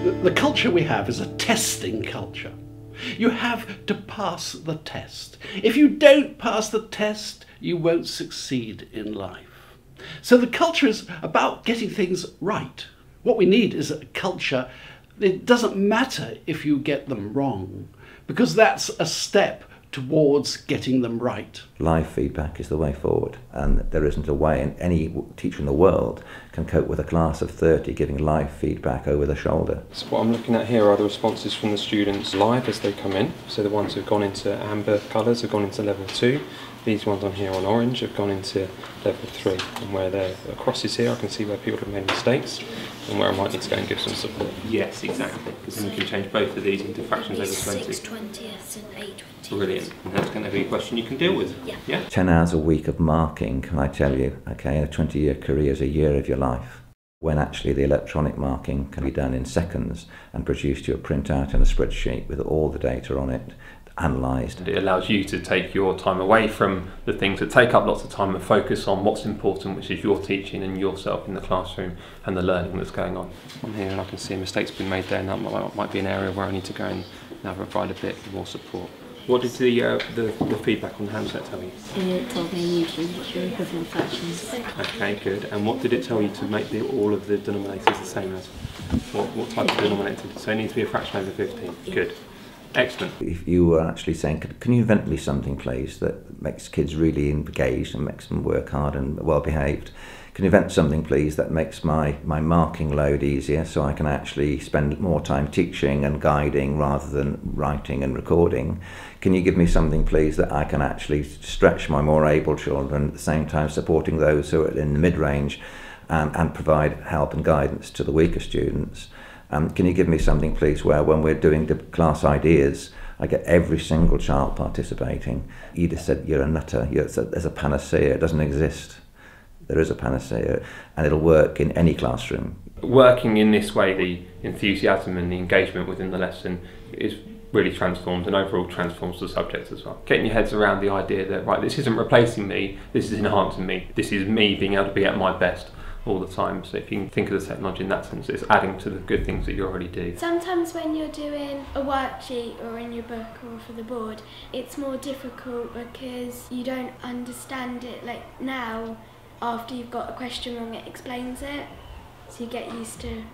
The culture we have is a testing culture. You have to pass the test. If you don't pass the test, you won't succeed in life. So the culture is about getting things right. What we need is a culture. It doesn't matter if you get them wrong, because that's a step towards getting them right. Live feedback is the way forward, and there isn't a way, and any teacher in the world can cope with a class of 30 giving live feedback over the shoulder. So what I'm looking at here are the responses from the students live as they come in. So the ones who've gone into amber colours have gone into level 2. These ones on here on orange have gone into level 3. And where the crosses here, I can see where people have made mistakes and where I might need to go and give some support. Yes, exactly, because then you can change both of these into fractions over 20. 6/20ths and 8/20ths. Brilliant. And that's going to be a question you can deal with. Yeah. 10 hours a week of marking, can I tell you, okay, a 20-year career is a year of your life, when actually the electronic marking can be done in seconds and produced to a printout and a spreadsheet with all the data on it, analysed. It allows you to take your time away from the things that take up lots of time and focus on what's important, which is your teaching and yourself in the classroom and the learning that's going on. I'm here and I can see a mistake's been made there, and that might be an area where I need to go and now provide a bit more support. What did the feedback on the handset tell you? It told me you can use your equivalent fractions. Okay, good. And what did it tell you to make all of the denominators the same as? What type of denominator? So it needs to be a fraction over 15. Good. Excellent. If you were actually saying, can you invent me something, please, that makes kids really engaged and makes them work hard and well behaved? Can you invent something, please, that makes my marking load easier so I can actually spend more time teaching and guiding rather than writing and recording? Can you give me something, please, that I can actually stretch my more able children at the same time supporting those who are in the mid-range and provide help and guidance to the weaker students? Can you give me something, please, where when we're doing the class ideas, I get every single child participating? Edith said, you're a nutter. There's a panacea. It doesn't exist. There is a panacea, and it'll work in any classroom. Working in this way, the enthusiasm and the engagement within the lesson is really transformed and overall transforms the subject as well. Getting your heads around the idea that, right, this isn't replacing me, this is enhancing me, this is me being able to be at my best all the time. So if you can think of the technology in that sense, it's adding to the good things that you already do. Sometimes when you're doing a worksheet or in your book or for the board, it's more difficult because you don't understand it. Like now, after you've got a question wrong, it explains it, so you get used to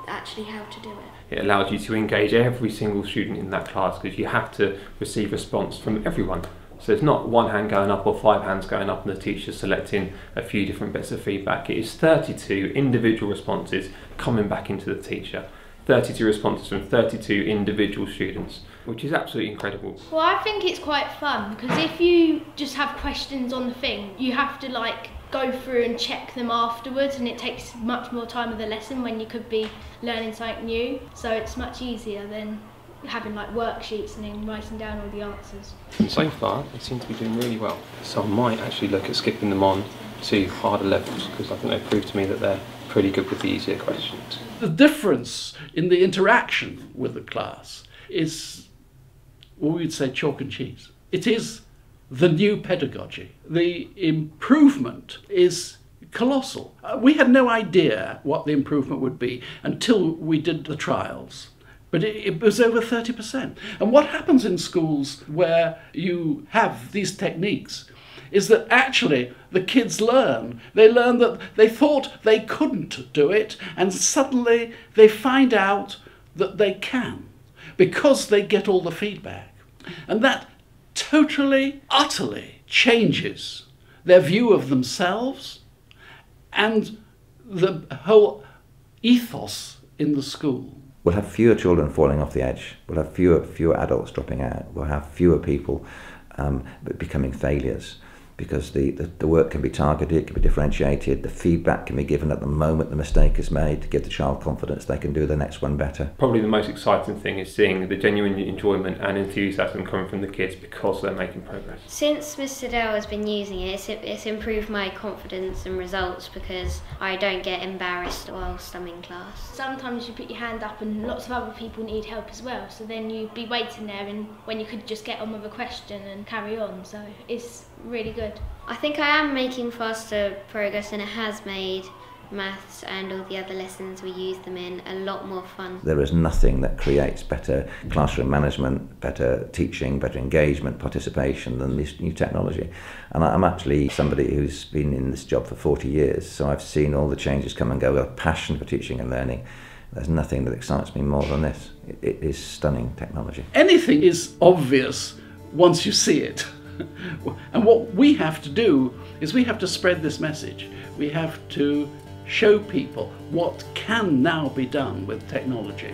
actually how to do it. It allows you to engage every single student in that class because you have to receive response from everyone. So it's not one hand going up or 5 hands going up and the teacher selecting a few different bits of feedback. It is 32 individual responses coming back into the teacher. 32 responses from 32 individual students, which is absolutely incredible. Well, I think it's quite fun because if you just have questions on the thing, you have to go through and check them afterwards, and it takes much more time of the lesson when you could be learning something new. So it's much easier than having worksheets and then writing down all the answers. And so far, they seem to be doing really well. So I might actually look at skipping them on to harder levels because I think they've proved to me that they're pretty good with the easier questions. The difference in the interaction with the class is what we would say chalk and cheese. It is the new pedagogy. The improvement is colossal. We had no idea what the improvement would be until we did the trials. But it was over 30%. And what happens in schools where you have these techniques is that actually the kids learn. They learn that they thought they couldn't do it, and suddenly they find out that they can because they get all the feedback. And that totally, utterly changes their view of themselves and the whole ethos in the school. We'll have fewer children falling off the edge. We'll have fewer adults dropping out. We'll have fewer people becoming failures because the work can be targeted, it can be differentiated, the feedback can be given at the moment the mistake is made to give the child confidence they can do the next one better. Probably the most exciting thing is seeing the genuine enjoyment and enthusiasm coming from the kids because they're making progress. Since Mr. Dale has been using it, it's improved my confidence and results because I don't get embarrassed whilst I'm in class. Sometimes you put your hand up and lots of other people need help as well, so then you'd be waiting there and when you could just get on with a question and carry on, so it's really good. I think I am making faster progress than it has made maths and all the other lessons we use them in a lot more fun. There is nothing that creates better classroom management, better teaching, better engagement, participation than this new technology. And I'm actually somebody who's been in this job for 40 years, so I've seen all the changes come and go with a passion for teaching and learning. There's nothing that excites me more than this. It is stunning technology. Anything is obvious once you see it. And what we have to do is we have to spread this message. We have to show people what can now be done with technology.